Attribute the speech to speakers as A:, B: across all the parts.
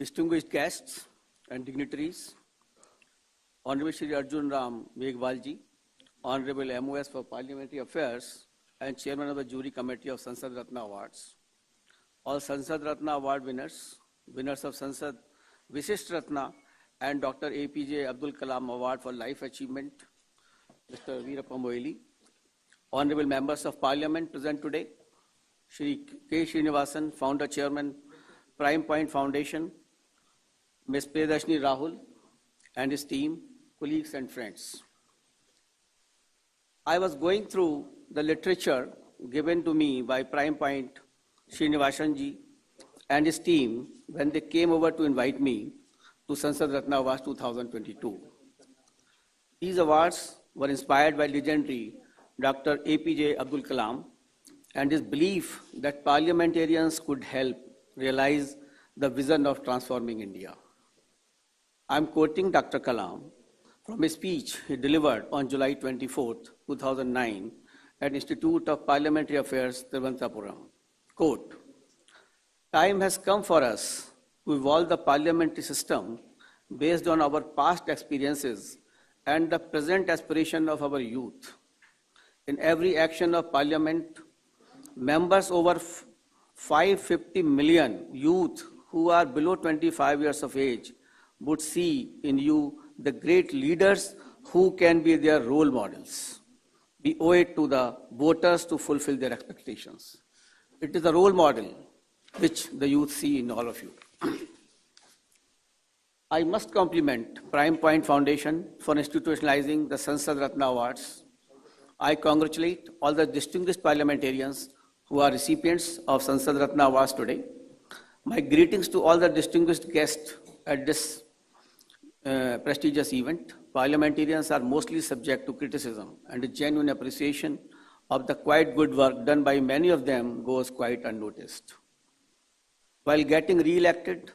A: distinguished guests and dignitaries, Honorable Shri Arjun Ram Meghwalji, Honorable MOS for Parliamentary Affairs and Chairman of the Jury Committee of Sansad Ratna Awards, all Sansad Ratna Award winners, winners of Sansad Vishisht Ratna and Dr. APJ Abdul Kalam Award for Life Achievement, Mr. Veerappa Moili, Honorable Members of Parliament present today, Shri K. Srinivasan, Founder Chairman, Prime Point Foundation, Ms. Priyadashni Rahul and his team, colleagues and friends. I was going through the literature given to me by Prime Point Srinivasanji and his team when they came over to invite me to Sansad Ratna Awards 2022. These awards were inspired by legendary Dr. APJ Abdul Kalam and his belief that parliamentarians could help realize the vision of transforming India. I'm quoting Dr. Kalam from a speech he delivered on July 24, 2009 at Institute of Parliamentary Affairs, Thiruvananthapuram. Quote, "Time has come for us to evolve the parliamentary system based on our past experiences and the present aspiration of our youth. In every action of Parliament, members over 550 million youth who are below 25 years of age would see in you the great leaders who can be their role models. We owe it to the voters to fulfill their expectations." It is a role model which the youth see in all of you. I must compliment Prime Point Foundation for institutionalizing the Sansad Ratna Awards. I congratulate all the distinguished parliamentarians who are recipients of Sansad Ratna Awards today. My greetings to all the distinguished guests at this prestigious event. Parliamentarians are mostly subject to criticism, and a genuine appreciation of the quite good work done by many of them goes quite unnoticed. While getting re-elected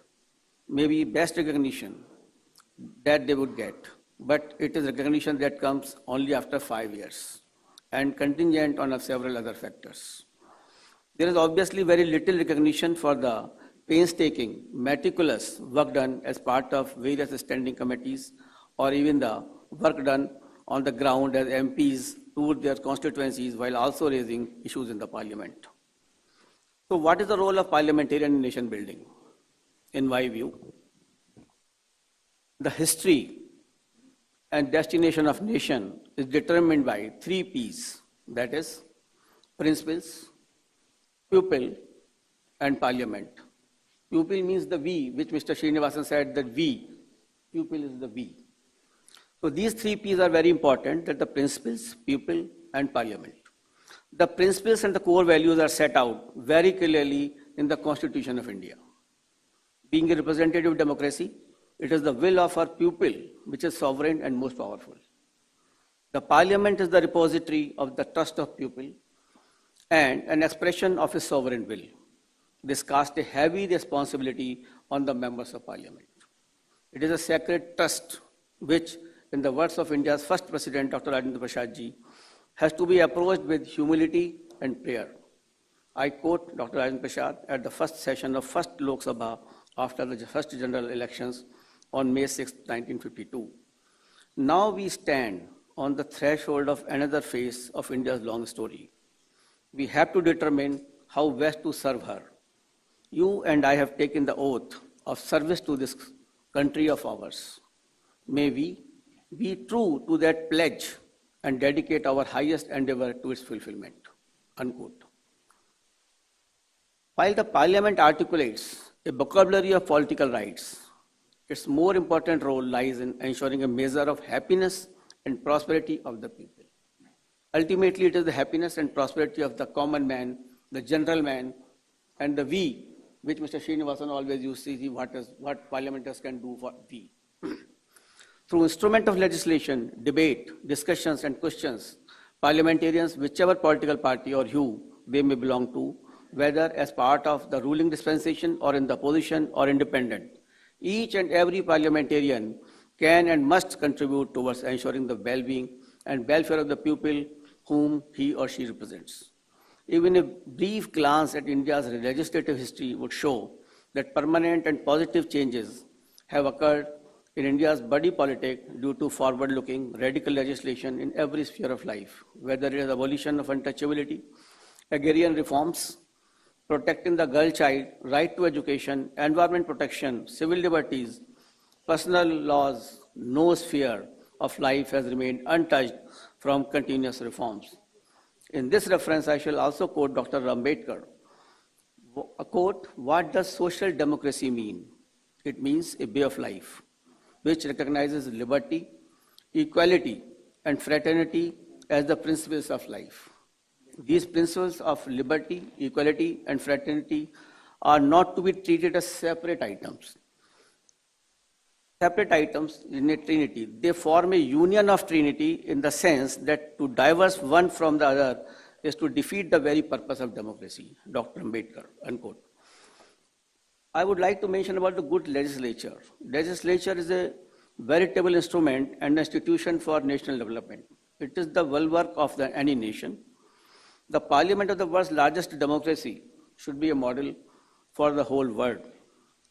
A: may be best recognition that they would get, but it is recognition that comes only after 5 years and contingent on several other factors. There is obviously very little recognition for the painstaking, meticulous work done as part of various standing committees or even the work done on the ground as MPs toured their constituencies while also raising issues in the parliament. So what is the role of parliamentarian in nation building? In my view, the history and destination of nation is determined by 3 P's, that is, principles, pupil, and parliament. Pupil means the we, which Mr. Srinivasan said that we, pupil is the we. So these 3 P's are very important, that the principles, pupil, and parliament. The principles and the core values are set out very clearly in the Constitution of India. Being a representative democracy, it is the will of our pupil which is sovereign and most powerful. The parliament is the repository of the trust of pupil and an expression of his sovereign will. This casts a heavy responsibility on the members of parliament. It is a sacred trust which, in the words of India's first president, Dr. Rajendra Prasad ji, has to be approached with humility and prayer. I quote Dr. Rajendra Prasad at the first session of first Lok Sabha after the first general elections on May 6, 1952. Now we stand on the threshold of another phase of India's long story. We have to determine how best to serve her. You and I have taken the oath of service to this country of ours. May we be true to that pledge and dedicate our highest endeavor to its fulfillment." Unquote. While the parliament articulates a vocabulary of political rights, its more important role lies in ensuring a measure of happiness and prosperity of the people. Ultimately, it is the happiness and prosperity of the common man, the general man, and the we, which Mr. Srinivasan always used to see what parliamentarians can do for we. Through instrument of legislation, debate, discussions, and questions, parliamentarians, whichever political party or hue they may belong to, whether as part of the ruling dispensation or in the opposition or independent, each and every parliamentarian can and must contribute towards ensuring the well-being and welfare of the people whom he or she represents. Even a brief glance at India's legislative history would show that permanent and positive changes have occurred in India's body politic due to forward-looking radical legislation in every sphere of life, whether it is abolition of untouchability, agrarian reforms, protecting the girl child, right to education, environment protection, civil liberties, personal laws, no sphere of life has remained untouched from continuous reforms. In this reference, I shall also quote Dr. Ambedkar. A quote, what does social democracy mean? It means a way of life which recognizes liberty, equality, and fraternity as the principles of life. These principles of liberty, equality, and fraternity are not to be treated as separate items. Separate items in a trinity. They form a union of trinity in the sense that to diverse one from the other is to defeat the very purpose of democracy. Dr. Ambedkar, unquote. I would like to mention about the good legislature. Legislature is a veritable instrument and institution for national development. It is the bulwark of any nation. The parliament of the world's largest democracy should be a model for the whole world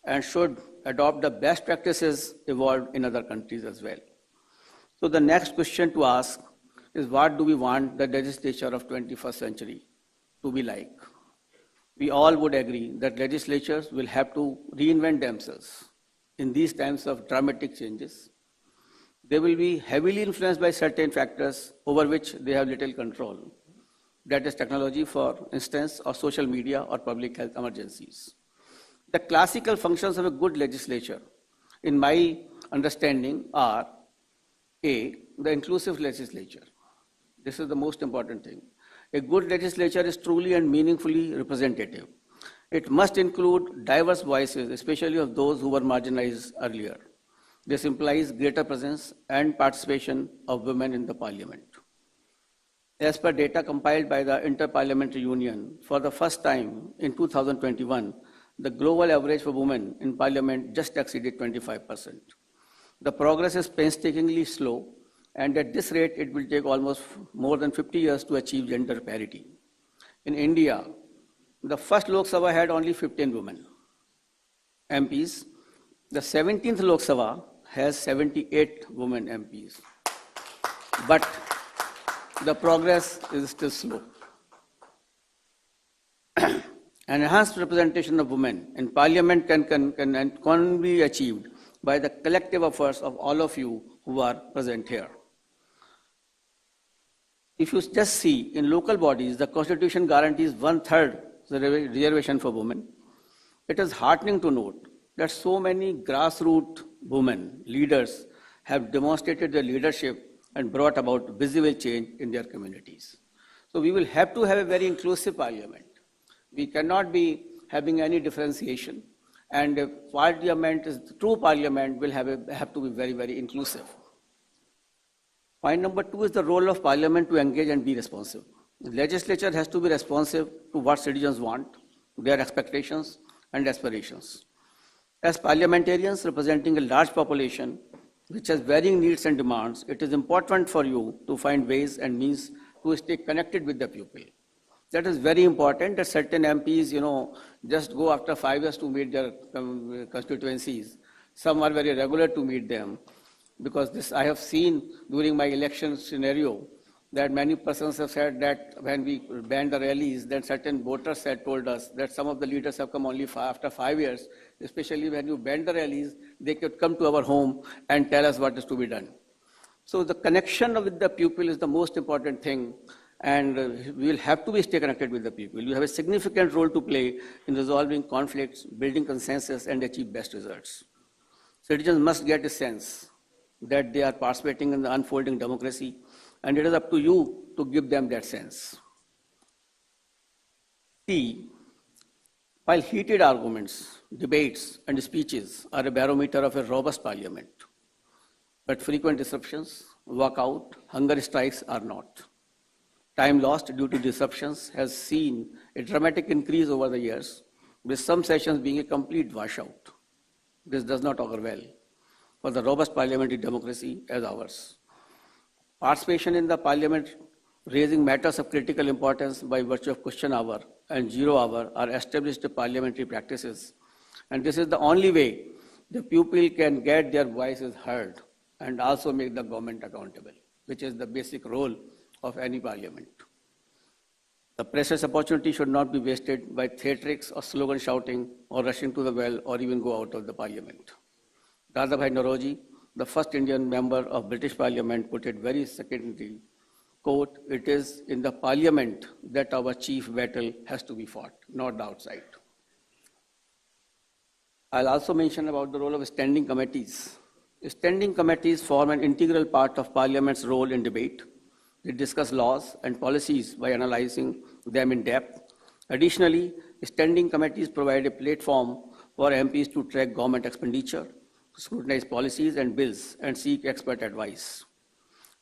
A: and should adopt the best practices evolved in other countries as well. So the next question to ask is, what do we want the legislature of 21st century to be like? We all would agree that legislatures will have to reinvent themselves in these times of dramatic changes. They will be heavily influenced by certain factors over which they have little control. That is technology, for instance, or social media or public health emergencies. The classical functions of a good legislature, in my understanding, are A, the inclusive legislature. This is the most important thing. A good legislature is truly and meaningfully representative. It must include diverse voices, especially of those who were marginalized earlier. This implies greater presence and participation of women in the parliament. As per data compiled by the Inter-Parliamentary Union, for the first time in 2021, the global average for women in parliament just exceeded 25%. The progress is painstakingly slow, and at this rate, it will take almost more than 50 years to achieve gender parity. In India, the first Lok Sabha had only 15 women MPs. The 17th Lok Sabha has 78 women MPs. But the progress is still slow. Enhanced representation of women in parliament can be achieved by the collective efforts of all of you who are present here. If you just see, in local bodies, the constitution guarantees 1/3 the reservation for women. It is heartening to note that so many grassroots women leaders have demonstrated their leadership and brought about visible change in their communities. So we will have to have a very inclusive parliament. We cannot be having any differentiation, and parliament is the true parliament will have to be very, very inclusive. Point number 2 is the role of parliament to engage and be responsive. The legislature has to be responsive to what citizens want, their expectations and aspirations. As parliamentarians representing a large population which has varying needs and demands, it is important for you to find ways and means to stay connected with the people. That is very important that certain MPs, just go after 5 years to meet their constituencies. Some are very regular to meet them, because this I have seen during my election scenario, that many persons have said that when we banned the rallies, then certain voters had told us that some of the leaders have come only after 5 years, especially when you banned the rallies, they could come to our home and tell us what is to be done. So the connection with the people is the most important thing, and we will have to stay connected with the people. You have a significant role to play in resolving conflicts, building consensus, and achieve best results. Citizens must get a sense that they are participating in the unfolding democracy, and it is up to you to give them that sense. C, while heated arguments, debates, and speeches are a barometer of a robust parliament, but frequent disruptions, walkout, hunger strikes are not. Time lost due to disruptions has seen a dramatic increase over the years, with some sessions being a complete washout. This does not augur well for the robust parliamentary democracy as ours. Participation in the parliament, raising matters of critical importance by virtue of question hour and zero hour are established parliamentary practices And this is the only way the people can get their voices heard and also make the government accountable, which is the basic role of any parliament. The precious opportunity should not be wasted by theatrics or slogan shouting or rushing to the well or even go out of the parliament. Dadabhai Naoroji, the first Indian member of British Parliament, put it very succinctly, quote, "It is in the parliament that our chief battle has to be fought, not the outside." I'll also mention about the role of standing committees. Standing committees form an integral part of Parliament's role in debate. They discuss laws and policies by analyzing them in depth. Additionally, standing committees provide a platform for MPs to track government expenditure, scrutinize policies and bills, and seek expert advice.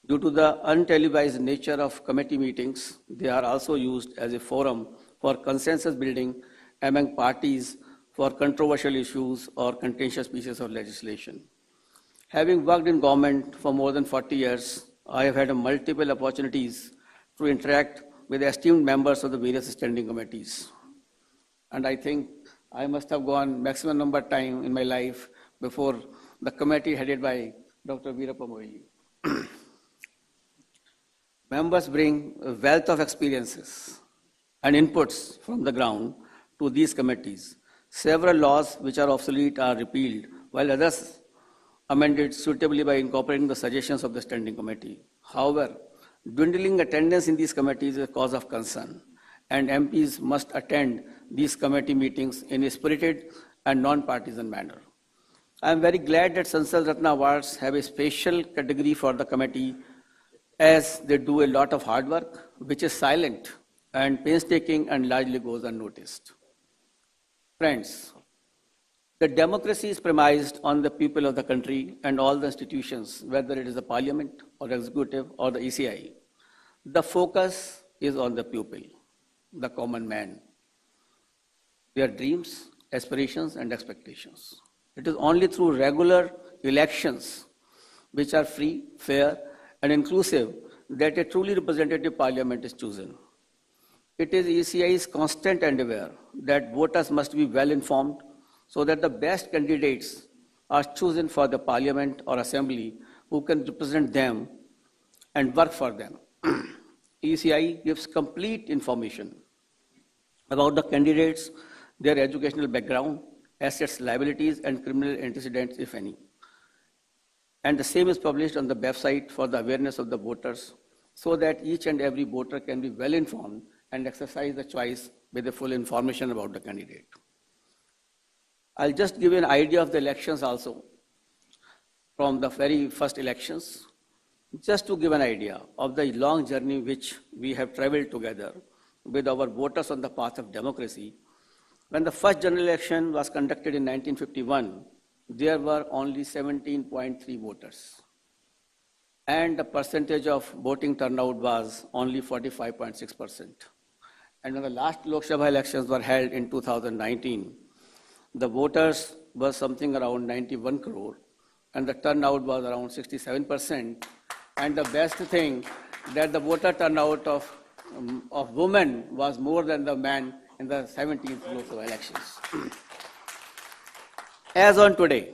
A: Due to the untelevised nature of committee meetings, they are also used as a forum for consensus building among parties for controversial issues or contentious pieces of legislation. Having worked in government for more than 40 years, I have had multiple opportunities to interact with esteemed members of the various standing committees. And I think I must have gone maximum number of time in my life before the committee headed by Dr. Veerappa Moili. Members bring a wealth of experiences and inputs from the ground to these committees. Several laws which are obsolete are repealed, while others amended suitably by incorporating the suggestions of the standing committee. However, dwindling attendance in these committees is a cause of concern, and MPs must attend these committee meetings in a spirited and non-partisan manner. I am very glad that Sansad Ratna Awards have a special category for the committee, as they do a lot of hard work, which is silent and painstaking and largely goes unnoticed. Friends, the democracy is premised on the people of the country and all the institutions, whether it is the parliament or executive or the ECI. The focus is on the people, the common man, their dreams, aspirations, and expectations. It is only through regular elections, which are free, fair, and inclusive, that a truly representative parliament is chosen. It is ECI's constant endeavor that voters must be well informed so that the best candidates are chosen for the parliament or assembly who can represent them and work for them. ECI gives complete information about the candidates, their educational background, assets, liabilities, and criminal antecedents, if any. And the same is published on the website for the awareness of the voters so that each and every voter can be well informed and exercise the choice with the full information about the candidate. I'll just give you an idea of the elections also from the very first elections, just to give an idea of the long journey which we have traveled together with our voters on the path of democracy. When the first general election was conducted in 1951, there were only 17.3 voters. And the percentage of voting turnout was only 45.6%. And when the last Lok Sabha elections were held in 2019, the voters were something around 91 crore, and the turnout was around 67%. And the best thing, that the voter turnout of women was more than the men in the 17th Lok Sabha elections. As on today,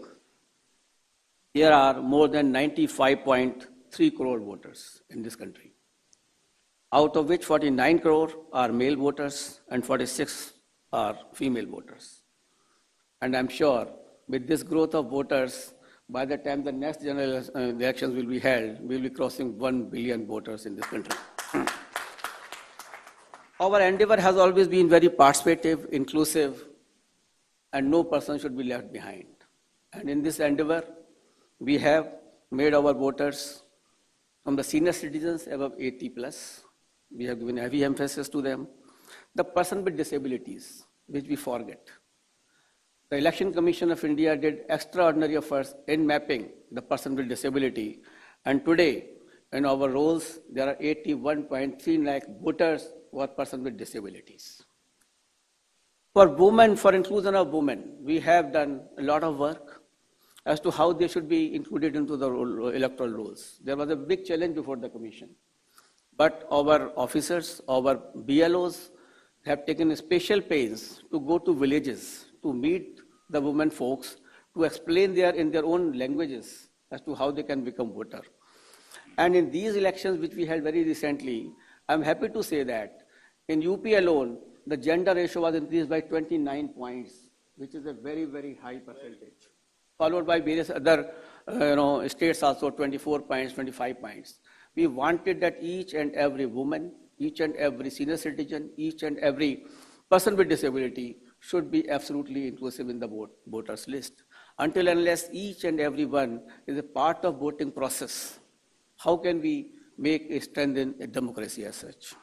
A: there are more than 95.3 crore voters in this country, out of which 49 crore are male voters and 46 are female voters. And I'm sure with this growth of voters, by the time the next general elections will be held, we'll be crossing 1 billion voters in this country. Our endeavor has always been very participative, inclusive, and no person should be left behind. And in this endeavor, we have made our voters from the senior citizens above 80 plus. We have given heavy emphasis to them. The person with disabilities, which we forget. The Election Commission of India did extraordinary efforts in mapping the person with disability. And today, in our rolls, there are 81.3 lakh voters who are persons with disabilities. For women, for inclusion of women, we have done a lot of work as to how they should be included into the electoral rolls. There was a big challenge before the commission. But our officers, our BLOs have taken special pains to go to villages, to meet the women folks to explain in their own languages as to how they can become voter. And in these elections which we held very recently, I'm happy to say that in UP alone, the gender ratio was increased by 29 points, which is a very, very high percentage, followed by various other states also, 24 points, 25 points. We wanted that each and every woman, each and every senior citizen, each and every person with disability should be absolutely inclusive in the voters list. Until unless each and every one is a part of voting process, how can we make a strengthen a democracy as such?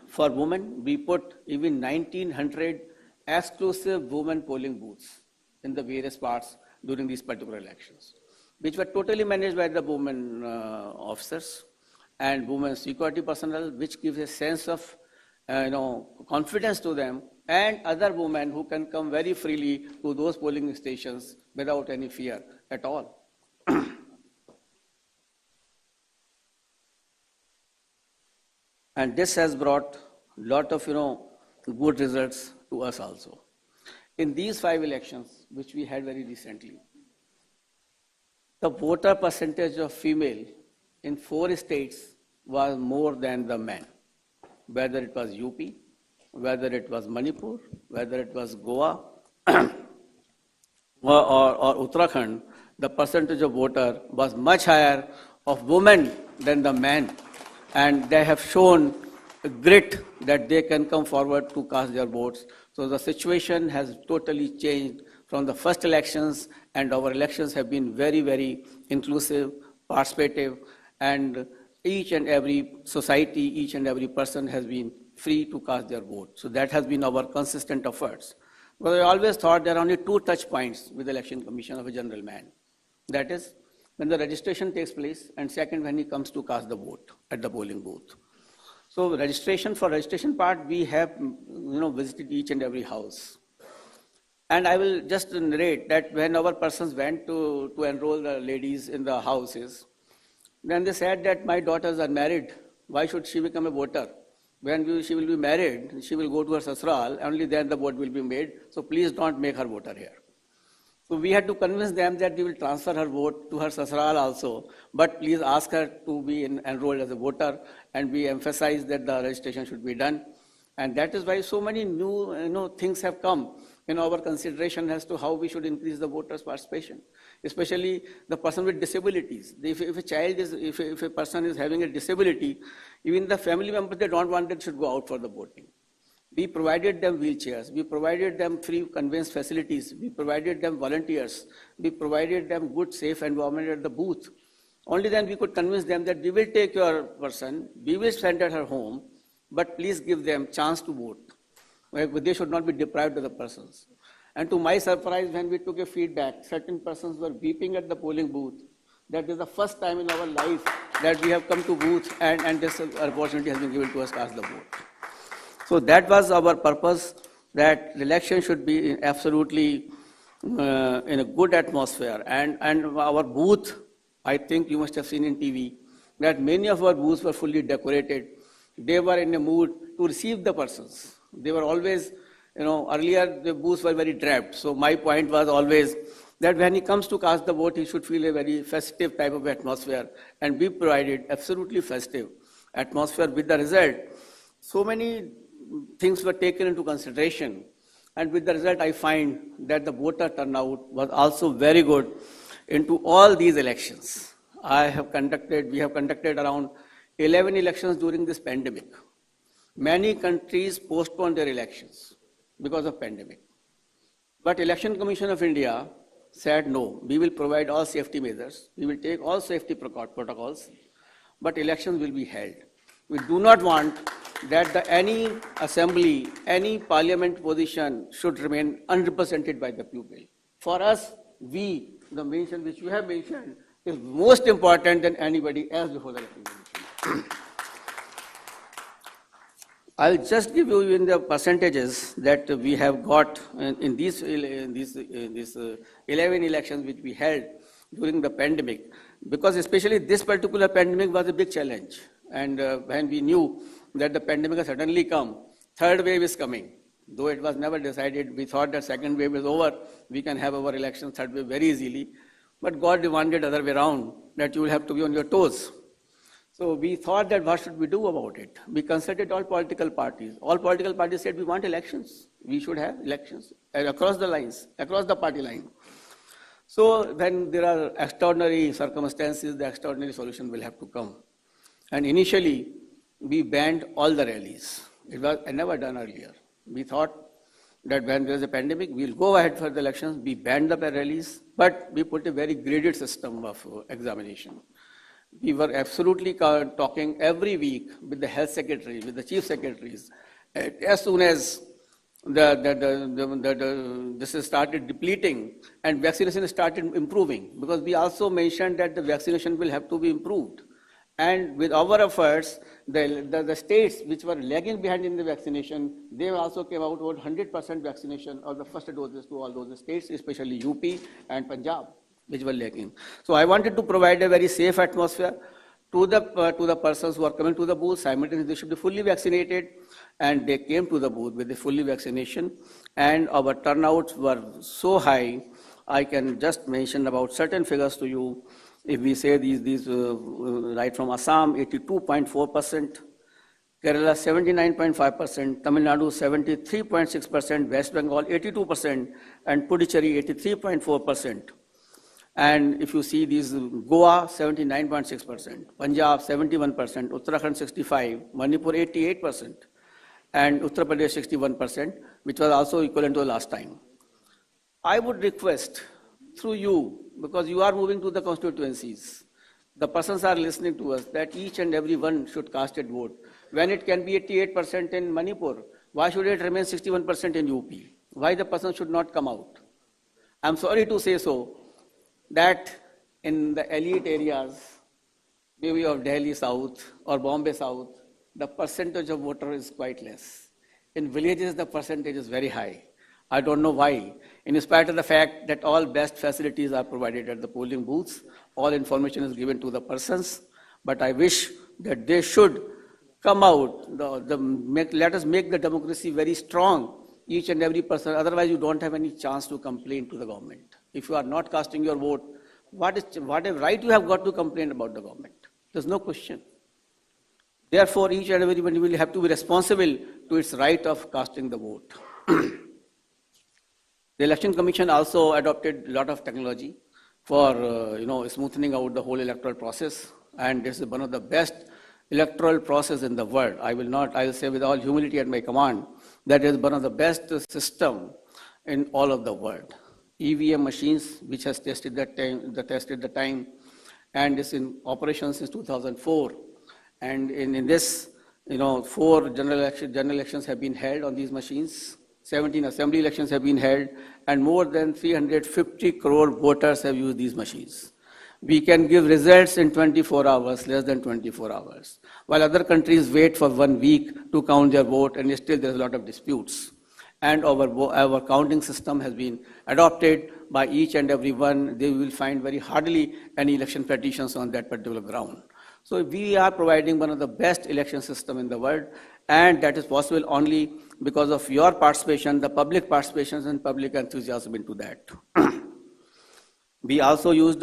A: For women, we put even 1,900 exclusive women polling booths in the various parts during these particular elections, which were totally managed by the women officers and women security personnel, which gives a sense of confidence to them and other women who can come very freely to those polling stations without any fear at all. And this has brought a lot of good results to us also. In these 5 elections, which we had very recently, the voter percentage of female in 4 states was more than the men. Whether it was UP, whether it was Manipur, whether it was Goa or Uttarakhand, the percentage of voter was much higher of women than the men. And they have shown grit that they can come forward to cast their votes. So the situation has totally changed from the first elections, and our elections have been very, very inclusive, participative, and each and every society, each and every person has been free to cast their vote. So that has been our consistent efforts. But I always thought there are only 2 touch points with the Election Commission of a general man. That is, when the registration takes place, and second, when he comes to cast the vote at the polling booth. So for registration part, we have visited each and every house. And I will just narrate that when our persons went to enroll the ladies in the houses, then they said that my daughters are married, why should she become a voter? When she will be married, she will go to her sasural, only then the vote will be made, so please don't make her voter here. So we had to convince them that we will transfer her vote to her sasural also, but please ask her to be enrolled as a voter, and we emphasize that the registration should be done. And that is why so many new things have come in our consideration as to how we should increase the voters' participation, especially the person with disabilities. If a person is having a disability, even the family members, they don't want that should go out for the voting. We provided them wheelchairs, we provided them free conveyance facilities, we provided them volunteers, we provided them good, safe environment at the booth. Only then we could convince them that we will take your person, we will send at her home, but please give them chance to vote. They should not be deprived of the persons. And to my surprise, when we took a feedback, certain persons were weeping at the polling booth. That is the first time in our life that we have come to booth and this opportunity has been given to us to cast the vote. So that was our purpose, that the election should be absolutely in a good atmosphere. And our booth, I think you must have seen in TV, that many of our booths were fully decorated. They were in a mood to receive the persons. They were always, earlier the booths were very draped. So my point was always that when he comes to cast the vote, he should feel a very festive type of atmosphere. And we provided absolutely festive atmosphere with the result. So many things were taken into consideration. And with the result, I find that the voter turnout was also very good into all these elections. We have conducted around 11 elections during this pandemic. Many countries postponed their elections because of pandemic. But Election Commission of India said, no, we will provide all safety measures. We will take all safety protocols, but elections will be held. We do not want that any assembly, any parliament position should remain unrepresented by the people. For us, the mention which you have mentioned is most important than anybody else before the election commission. I'll just give you in the percentages that we have got in these 11 elections which we held during the pandemic, because especially this particular pandemic was a big challenge. And when we knew that the pandemic has suddenly come, third wave is coming. Though it was never decided, we thought that second wave is over, we can have our elections third wave very easily. But God demanded other way around, that you will have to be on your toes. So we thought that what should we do about it? We consulted all political parties. All political parties said we want elections. We should have elections across the lines, across the party line. So when there are extraordinary circumstances, the extraordinary solution will have to come. And initially, we banned all the rallies. It was never done earlier. We thought that when there is a pandemic, we'll go ahead for the elections. We banned the rallies, but we put a very graded system of examination. We were absolutely talking every week with the health secretary, with the chief secretaries. As soon as this started depleting and vaccination started improving, because we also mentioned that the vaccination will have to be improved. And with our efforts, the states which were lagging behind in the vaccination, they also came out with 100% vaccination of the first doses to all those states, especially UP and Punjab, which were lagging. So I wanted to provide a very safe atmosphere to the persons who are coming to the booth. Simultaneously, they should be fully vaccinated, and they came to the booth with the fully vaccination. And our turnouts were so high. I can just mention about certain figures to you. If we say these right from Assam, 82.4%, Kerala 79.5%, Tamil Nadu 73.6%, West Bengal 82%, and Puducherry 83.4%. And if you see these, Goa 79.6%, Punjab 71%, Uttarakhand 65%, Manipur 88%, and Uttar Pradesh 61%, which was also equivalent to the last time. I would request through you, because you are moving to the constituencies, the persons are listening to us, that each and every one should cast a vote. When it can be 88% in Manipur, why should it remain 61% in UP? Why the person should not come out? I'm sorry to say so, that in the elite areas, maybe of Delhi South or Bombay South, the percentage of voter is quite less. In villages, the percentage is very high. I don't know why. In spite of the fact that all best facilities are provided at the polling booths, all information is given to the persons, but I wish that they should come out. Let us make the democracy very strong, each and every person. Otherwise, you don't have any chance to complain to the government. If you are not casting your vote, what right you have got to complain about the government? There's no question. Therefore, each and everyone will have to be responsible to its right of casting the vote. The Election Commission also adopted a lot of technology for smoothing out the whole electoral process, and this is one of the best electoral process in the world. I will say with all humility at my command, that is one of the best system in all of the world. EVM machines, which has tested the time, and is in operation since 2004. And in this, 4 general elections have been held on these machines. 17 assembly elections have been held, and more than 350 crore voters have used these machines. We can give results in 24 hours, less than 24 hours, while other countries wait for 1 week to count their vote, and still there's a lot of disputes. And our counting system has been adopted by each and every one. They will find very hardly any election petitions on that particular ground. So we are providing one of the best election system in the world, and that is possible only because of your participation, the public participation and public enthusiasm into that. We also used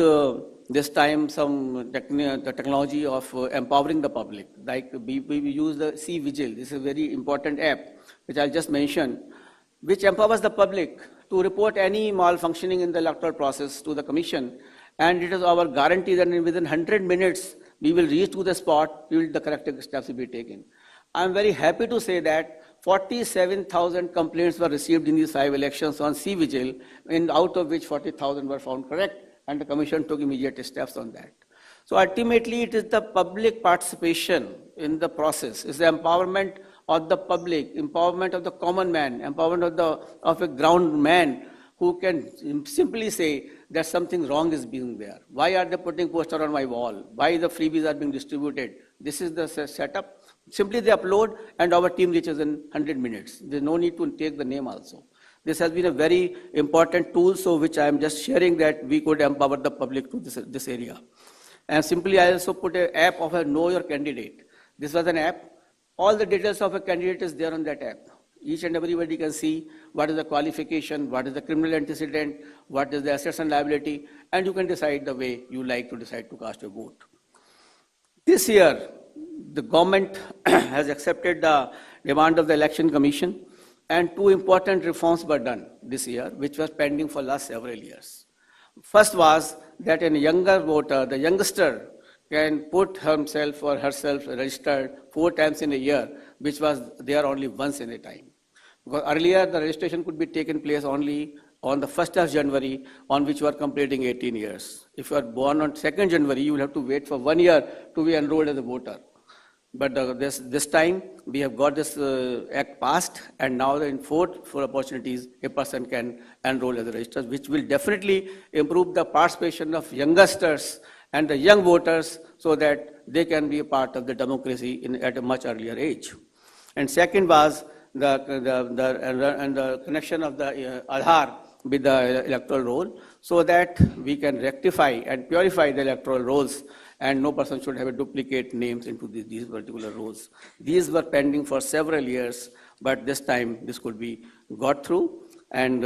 A: this time the technology of empowering the public. Like we use the C-Vigil. This is a very important app, which I'll just mention, which empowers the public to report any malfunctioning in the electoral process to the commission. And it is our guarantee that within 100 minutes, we will reach to the spot, the corrective steps will be taken. I'm very happy to say that 47,000 complaints were received in these 5 elections on C-Vigil, and out of which 40,000 were found correct, and the commission took immediate steps on that. So ultimately, it is the public participation in the process, it's the empowerment of the public, empowerment of the common man, empowerment of a ground man who can simply say that something wrong is being there. Why are they putting poster on my wall? Why the freebies are being distributed? This is the setup. Simply they upload and our team reaches in 100 minutes. There's no need to take the name also. This has been a very important tool, so which I am just sharing that we could empower the public to this area. And simply I also put an app of a Know Your Candidate. This was an app. All the details of a candidate is there on that app. Each and everybody can see what is the qualification, what is the criminal antecedent, what is the assets and liability, and you can decide the way you like to decide to cast your vote. This year, the government has accepted the demand of the Election Commission, and two important reforms were done this year, which was pending for last several years. First was that a younger voter, the youngster, can put himself or herself registered 4 times in a year, which was there only once in a time. Because earlier the registration could be taken place only on the 1st of January, on which you are completing 18 years. If you are born on 2nd January, you will have to wait for 1 year to be enrolled as a voter. But this time, we have got this act passed, and now in 4 opportunities, a person can enroll as a registrar, which will definitely improve the participation of youngsters and the young voters so that they can be a part of the democracy at a much earlier age. And second was the connection of the Aadhaar with the electoral roll, so that we can rectify and purify the electoral rolls, and no person should have a duplicate names into these particular rolls. These were pending for several years, but this time this could be got through, and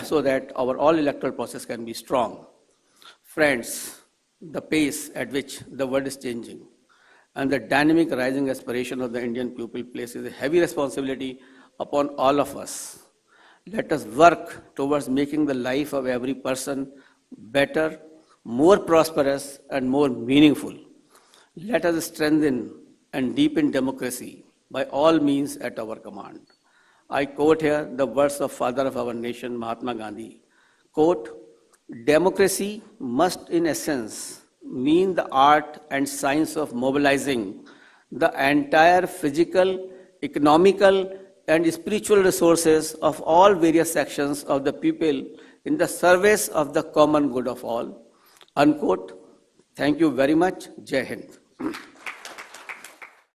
A: so that our all electoral process can be strong. Friends, the pace at which the world is changing and the dynamic rising aspiration of the Indian people places a heavy responsibility upon all of us. Let us work towards making the life of every person better, more prosperous, and more meaningful. Let us strengthen and deepen democracy by all means at our command. I quote here the words of Father of our nation, Mahatma Gandhi. Quote, democracy must in essence mean the art and science of mobilizing the entire physical, economical, and spiritual resources of all various sections of the people in the service of the common good of all. Unquote. Thank you very much. Jai Hind.